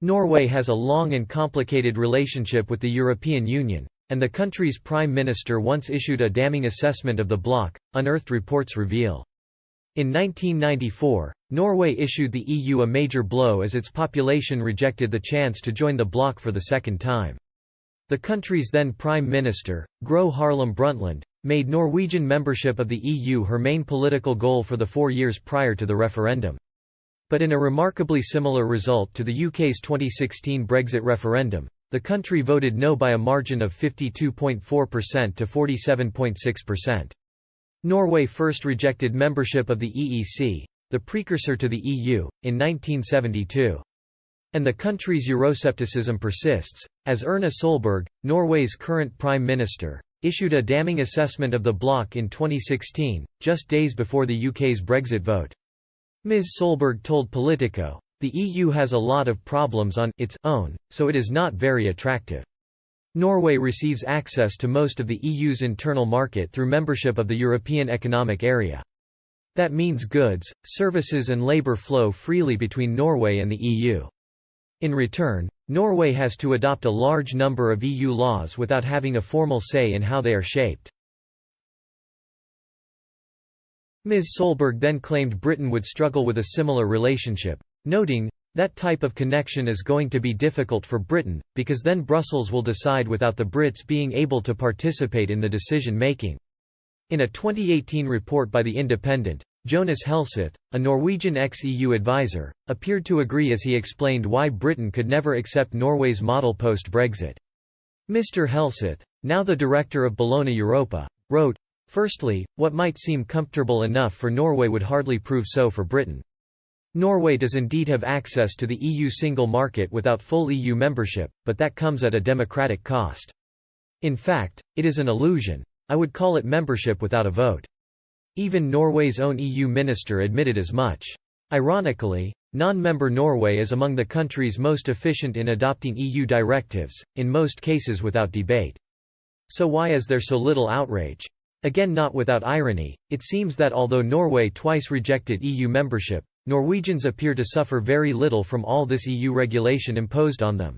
Norway has a long and complicated relationship with the European Union, and the country's prime minister once issued a damning assessment of the bloc, unearthed reports reveal. In 1994, Norway issued the EU a major blow as its population rejected the chance to join the bloc for the second time. The country's then Prime Minister, Gro Harlem Brundtland, made Norwegian membership of the EU her main political goal for the 4 years prior to the referendum. But in a remarkably similar result to the UK's 2016 Brexit referendum, the country voted no by a margin of 52.4% to 47.6%. Norway first rejected membership of the EEC, the precursor to the EU, in 1972. And the country's Euroscepticism persists, as Erna Solberg, Norway's current prime minister, issued a damning assessment of the bloc in 2016, just days before the UK's Brexit vote. Ms. Solberg told Politico, "The EU has a lot of problems on its own, so it is not very attractive. Norway receives access to most of the EU's internal market through membership of the European Economic Area. That means goods, services and labour flow freely between Norway and the EU. In return, Norway has to adopt a large number of EU laws without having a formal say in how they are shaped." Ms. Solberg then claimed Britain would struggle with a similar relationship, noting, "That type of connection is going to be difficult for Britain, because then Brussels will decide without the Brits being able to participate in the decision-making." In a 2018 report by The Independent, Jonas Helseth, a Norwegian ex-EU advisor, appeared to agree as he explained why Britain could never accept Norway's model post-Brexit. Mr. Helseth, now the director of Bologna Europa, wrote, "Firstly, what might seem comfortable enough for Norway would hardly prove so for Britain. Norway does indeed have access to the EU single market without full EU membership, but that comes at a democratic cost. In fact, it is an illusion. I would call it membership without a vote." Even Norway's own EU minister admitted as much. Ironically, non-member Norway is among the countries most efficient in adopting EU directives, in most cases without debate. So why is there so little outrage? Again, not without irony, it seems that although Norway twice rejected EU membership, Norwegians appear to suffer very little from all this EU regulation imposed on them.